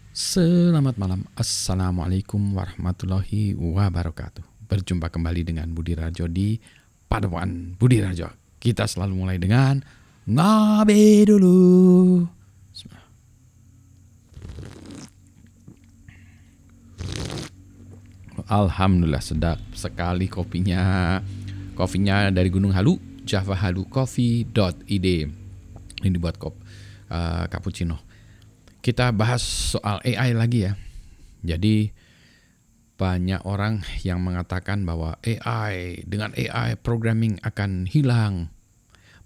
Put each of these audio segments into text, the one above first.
Selamat malam, Assalamualaikum warahmatullahi wabarakatuh. Berjumpa kembali dengan Budi Rajo di Padepokan Budi Rajo. Kita selalu mulai dengan ngabe dulu. Alhamdulillah sedap sekali kopinya. Kopinya dari Gunung Halu, javahalucoffee.id. Ini dibuat cappuccino. Kita bahas soal AI lagi ya. Jadi banyak orang yang mengatakan bahwa dengan AI programming akan hilang.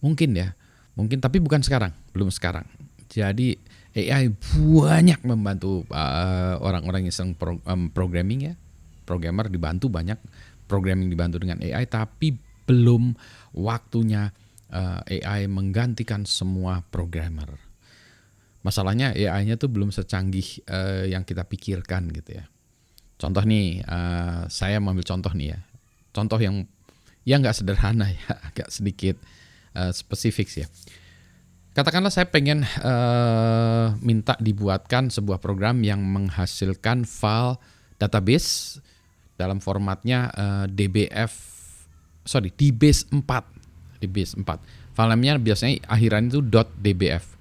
Mungkin ya, mungkin tapi bukan sekarang, belum sekarang. Jadi AI banyak membantu orang-orang yang sedang programming ya. Programmer dibantu banyak, programming dibantu dengan AI, tapi belum waktunya AI menggantikan semua programmer. Masalahnya AI-nya tuh belum secanggih yang kita pikirkan gitu ya. Contoh nih, saya mengambil contoh nih ya. Contoh yang nggak sederhana ya, agak sedikit spesifik sih ya. Katakanlah saya pengen minta dibuatkan sebuah program yang menghasilkan file database dalam formatnya DBase 4. DBase 4. Filenya biasanya akhirannya itu .dbf.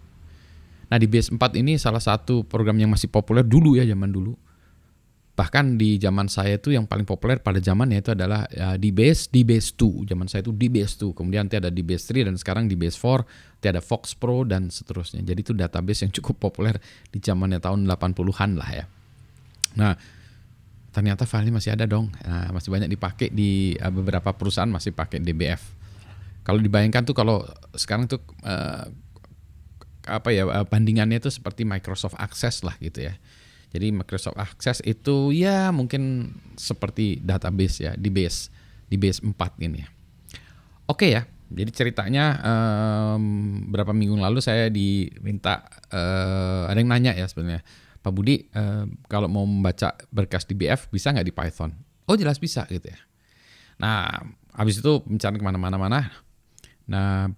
Nah, DBase 4 ini salah satu program yang masih populer dulu ya, zaman dulu. Bahkan di zaman saya itu yang paling populer pada zamannya itu adalah DBase 2. Zaman saya itu DBase 2. Kemudian nanti ada DBase 3 dan sekarang DBase 4, nanti ada Fox Pro dan seterusnya. Jadi itu database yang cukup populer di zamannya tahun 80-an lah ya. Nah, ternyata filenya masih ada dong. Nah, masih banyak dipakai di beberapa perusahaan masih pakai DBF. Kalau dibayangkan tuh kalau sekarang tuh bandingannya itu seperti Microsoft Access lah gitu ya. Jadi Microsoft Access itu ya mungkin seperti database ya, di base 4 ini ya. Oke ya, jadi ceritanya berapa minggu lalu saya diminta, ada yang nanya ya sebenarnya, Pak Budi kalau mau membaca berkas DBF bisa nggak di Python? Oh jelas bisa gitu ya. Nah habis itu bicara kemana-mana. Nah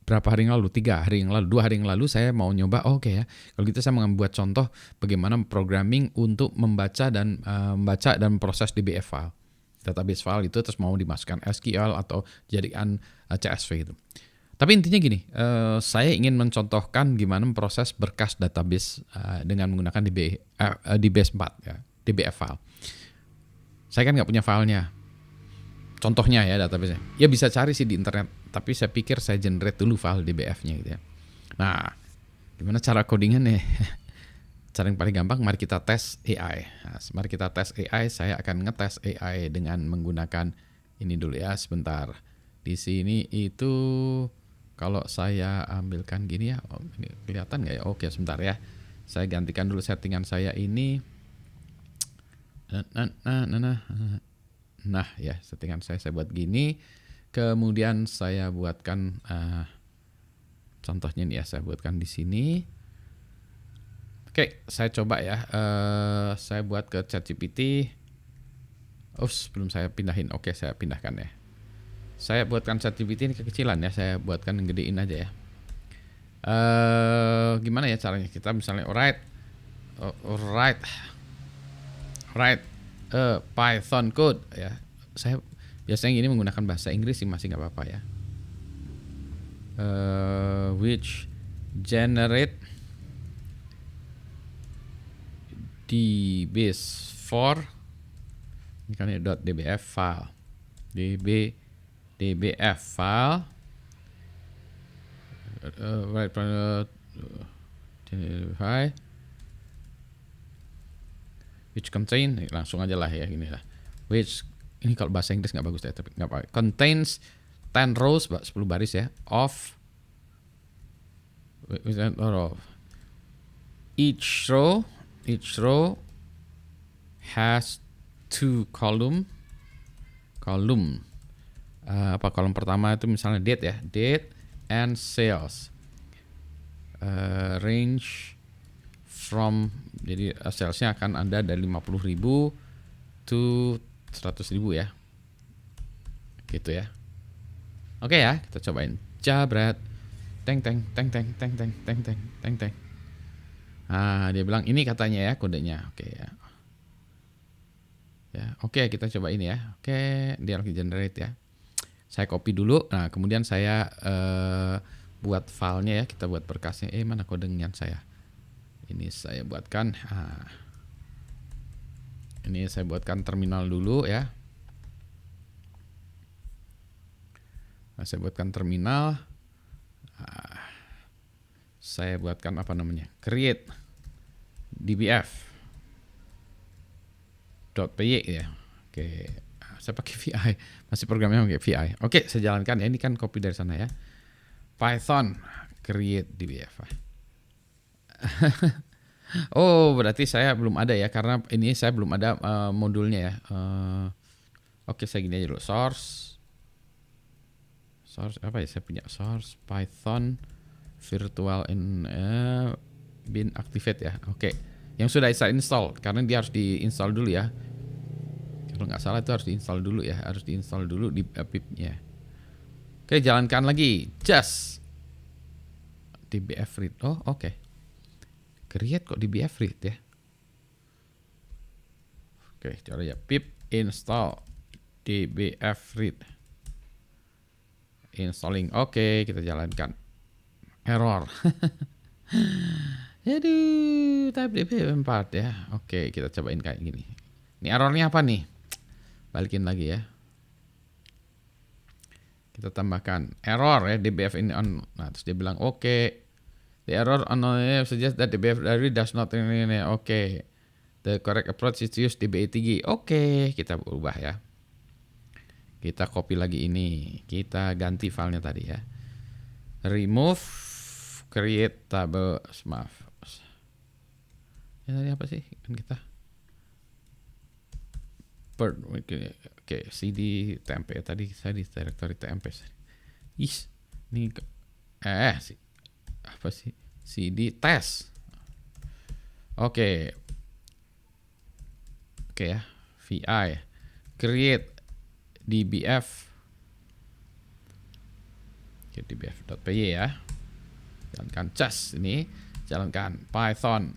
berapa hari yang lalu, 3 hari yang lalu, 2 hari yang lalu saya mau nyoba, oke ya, kalau gitu saya mau membuat contoh bagaimana programming untuk membaca dan proses DBF file, database file itu, terus mau dimasukkan SQL atau jadikan CSV itu. Tapi intinya gini, saya ingin mencontohkan gimana memproses berkas database dengan menggunakan DBase 4 ya, DBF file. Saya kan nggak punya filenya. Contohnya ya database-nya. Ya bisa cari sih di internet, tapi saya pikir saya generate dulu file DBF-nya gitu ya. Nah, gimana cara codingan nih? Cara yang paling gampang, mari kita tes AI. Nah, mari kita tes AI, saya akan ngetes AI dengan menggunakan ini dulu ya, sebentar. Di sini itu kalau saya ambilkan gini ya, ini kelihatan nggak ya? Oke, sebentar ya. Saya gantikan dulu settingan saya ini. Nah ya, settingan saya buat gini. Kemudian saya buatkan contohnya nih ya, saya buatkan di sini. Oke, saya coba ya. Saya buat ke ChatGPT. Belum saya pindahin. Oke, saya pindahkan ya. Saya buatkan ChatGPT ini kekecilan ya. Saya buatkan yang gedein aja ya. Gimana ya caranya? Kita misalnya write Python code ya. Saya biasanya ini menggunakan bahasa Inggris sih, masih nggak apa-apa ya. Which generate DBase 4 ini kan ya .dbf file dbf file which contain, langsung aja lah ya gini lah, which ini kalau bahasa Inggris nggak bagus ya, tapi nggak apa, contains 10 rows 10 baris ya of each row has 2 column. Kolom pertama itu misalnya date ya, date and sales, range from, jadi salesnya akan ada dari 50.000 to 100.000 ya, gitu ya. Oke ya, kita cobain. Jabret, teng teng teng teng teng teng teng teng teng teng. Dia bilang ini katanya ya kodenya. Oke ya. Ya, oke kita coba ini ya. Oke, dia lagi generate ya. Saya copy dulu. Nah, kemudian saya buat filenya ya. Kita buat berkasnya. Mana kodenya saya? Ini saya buatkan. Ini saya buatkan terminal dulu ya. Saya buatkan terminal. Saya buatkan apa namanya? Create dbf .py ya. Oke, saya pakai VI. Masih programnya pakai VI. Oke, saya jalankan ya. Ini kan copy dari sana ya. Python create dbf. Oh, berarti saya belum ada ya, karena ini saya belum ada modulnya ya. Oke, saya gini aja dulu. Source apa ya? Saya punya source Python virtual bin activate ya. Oke, yang sudah saya install, karena dia harus diinstal dulu ya. Kalau nggak salah itu harus diinstal dulu ya, harus diinstal dulu di pip-nya. Oke, jalankan lagi. Just dbf read. Oh, oke. Create kok dbf read ya. Oke, coba ya. Pip install dbf read. Installing. Oke, kita jalankan. Error. Aduh, type dbf 4 ya. Oke, kita cobain kayak gini. Ini errornya apa nih? Balikin lagi ya. Kita tambahkan error ya, dbf ini on. Nah, terus dia bilang oke. The error on suggest that dbf diary does not oke. The correct approach is to use db3. Oke, kita ubah ya. Kita copy lagi ini. Kita ganti filenya tadi ya. Remove create table maaf. Ya tadi apa sih? Kan kita Oke, cd tmp tadi saya di directory tmp. Ini apa sih? cd test. Oke ya, vi create dbf dbf.py ya. Jalankan just ini, jalankan Python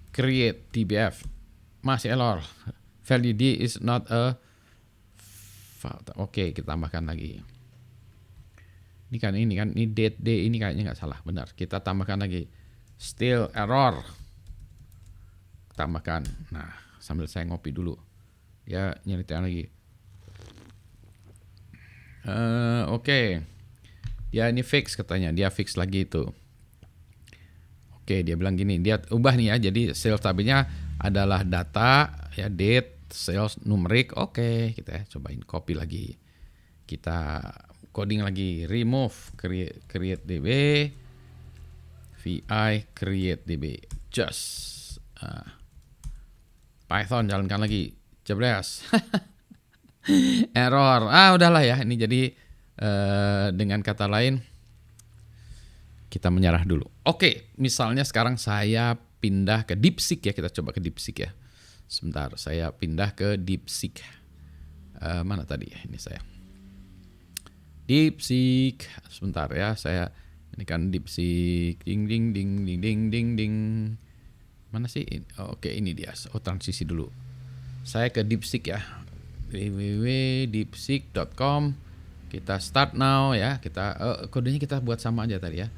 create dbf. Masih error. Value D is not a Oke, kita tambahkan lagi. Ini kan ini date D ini kayaknya nggak salah, benar. Kita tambahkan lagi. Still error. Tambahkan. Nah, sambil saya ngopi dulu. Ya, nyeritain lagi. Oke. Dia ini fix katanya. Dia fix lagi itu. Oke, dia bilang gini. Dia ubah nih ya. Jadi sales tabnya adalah data ya, date, sales, numerik. Oke, kita cobain copy lagi. Kita coding lagi. Remove create db, vi create db. Just Python jalankan lagi. Jebres. Error. Udahlah ya. Ini jadi dengan kata lain kita menyerah dulu. Oke, misalnya sekarang saya pindah ke DeepSeek ya. Kita coba ke DeepSeek ya. Sebentar, saya pindah ke DeepSeek. Mana tadi ya? Ini saya. DeepSeek. Sebentar ya, saya ini kan DeepSeek. Ding ding ding ding ding ding ding. Mana sih? Oke, ini dia. Transisi dulu. Saya ke DeepSeek ya. www.deepseek.com. Kita start now ya. Kita kodenya kita buat sama aja tadi ya.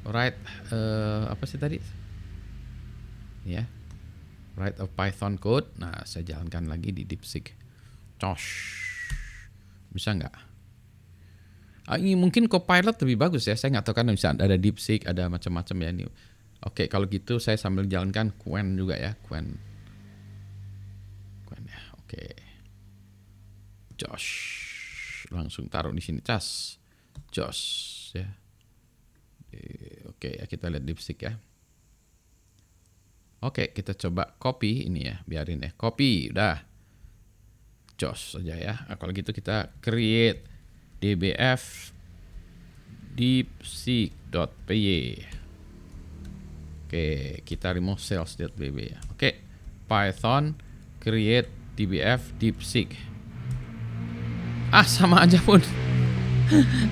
Write apa sih tadi? Ya. Write a Python code. Nah, saya jalankan lagi di DeepSeek. Bisa nggak? Ini mungkin Copilot lebih bagus ya. Saya nggak tahu kan, bisa ada DeepSeek, ada macam-macam ya ini. Oke, kalau gitu saya sambil jalankan Qwen juga ya. Qwen ya. Oke. Josh. Langsung taruh di sini. Josh ya. Oke ya, kita lihat DeepSeek ya. Oke, kita coba copy ini ya, biarin ya. Copy, udah. Josh saja ya. Kalau gitu kita create dbf deepseek.py. Oke, kita remove sales.bb ya. Oke, Python create dbf deepseek. Sama aja pun.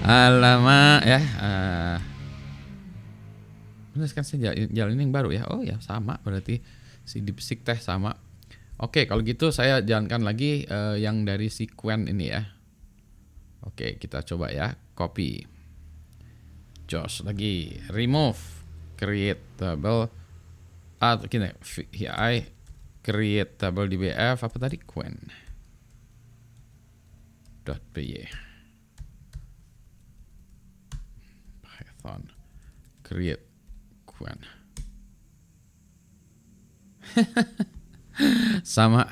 Alamak ya. Kan saya jalan yang baru ya. Oh ya sama berarti si DeepSeek teh sama. Oke kalau gitu saya jalankan lagi yang dari si Qwen ini ya. Oke kita coba ya. Copy. Josh lagi. Remove. Create table. Gini. VI. Create table DBF. Apa tadi? Qwen. .py. Python. Create. Qwen. Sama.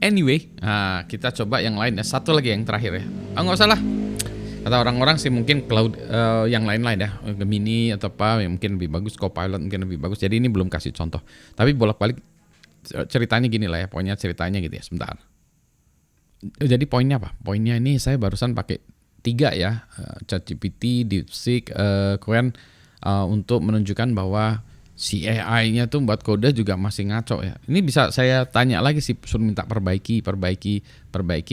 Anyway, kita coba yang lain ya. Satu lagi yang terakhir ya. Nggak usah lah. Kata orang-orang sih mungkin cloud yang lain-lain ya. Gemini atau apa yang mungkin lebih bagus. Copilot mungkin lebih bagus. Jadi ini belum kasih contoh. Tapi bolak-balik ceritanya gini lah ya. Pokoknya ceritanya gitu ya. Sebentar. Jadi poinnya apa? Poinnya ini saya barusan pakai 3 ya. ChatGPT, DeepSeek, Qwen untuk menunjukkan bahwa si AI-nya tuh buat kode juga masih ngaco ya. Ini bisa saya tanya lagi sih, suruh minta perbaiki,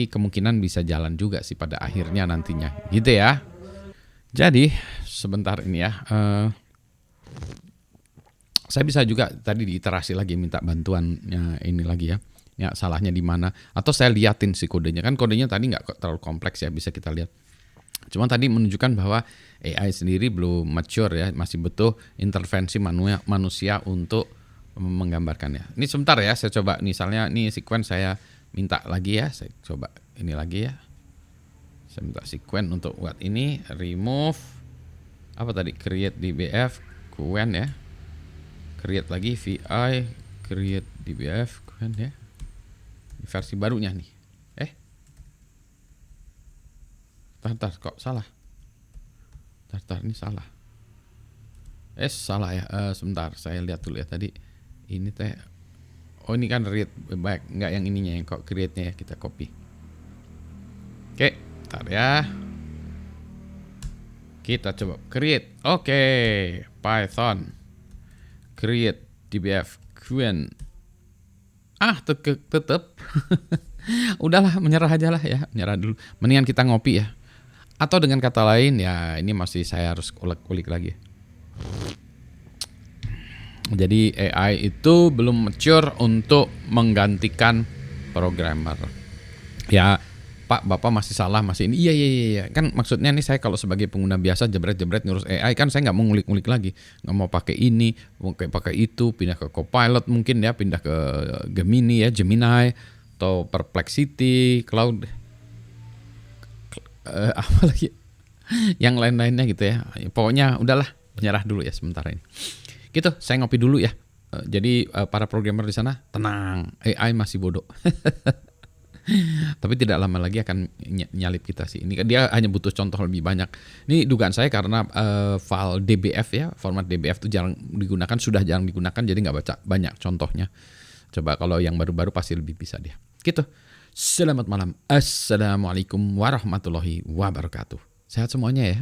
kemungkinan bisa jalan juga sih pada akhirnya nantinya. Gitu ya. Jadi sebentar ini ya. Saya bisa juga tadi diiterasi lagi minta bantuannya ini lagi ya. Ya salahnya di mana? Atau saya liatin si kodenya. Kan kodenya tadi nggak terlalu kompleks ya, bisa kita lihat. Cuma tadi menunjukkan bahwa AI sendiri belum mature ya, masih butuh intervensi manusia untuk menggambarkannya. Ini sebentar ya, saya coba misalnya ini sequence saya minta lagi ya, saya coba ini lagi ya. Saya minta sequence untuk buat ini, remove apa tadi? Create DBF, Qwen ya. Create lagi VI, create DBF, Qwen ya. Ini versi barunya nih. Tar, kok salah? Tar, ini salah. Salah ya. Sebentar, saya lihat dulu ya tadi. Ini teh. Oh ini kan read baik, nggak yang ininya yang kok create-nya ya kita copy. Oke, tar ya. Kita coba create. Oke, Python. Create DBF Qwen. Tetep. Udahlah, menyerah aja lah ya, menyerah dulu. Mendingan kita ngopi ya. Atau dengan kata lain ya ini masih saya harus ulik lagi. Jadi AI itu belum mature untuk menggantikan programmer. Ya Pak, Bapak masih salah, masih ini. Iya. Kan maksudnya nih saya kalau sebagai pengguna biasa jebret ngurus AI kan saya nggak mau ngulik lagi. Nggak mau pakai ini, mau pakai itu, pindah ke Copilot mungkin ya, pindah ke Gemini, atau Perplexity, Cloud. Apa lagi yang lain-lainnya gitu ya. Pokoknya udahlah, menyerah dulu ya sementara ini. Gitu, saya ngopi dulu ya. Jadi para programmer di sana tenang, AI masih bodoh. Tapi tidak lama lagi akan nyalip kita sih. Ini dia hanya butuh contoh lebih banyak. Ini dugaan saya karena file DBF ya, format DBF itu sudah jarang digunakan, jadi nggak baca banyak contohnya. Coba kalau yang baru-baru pasti lebih bisa dia. Gitu. Selamat malam. Assalamualaikum warahmatullahi wabarakatuh. Sehat semuanya ya.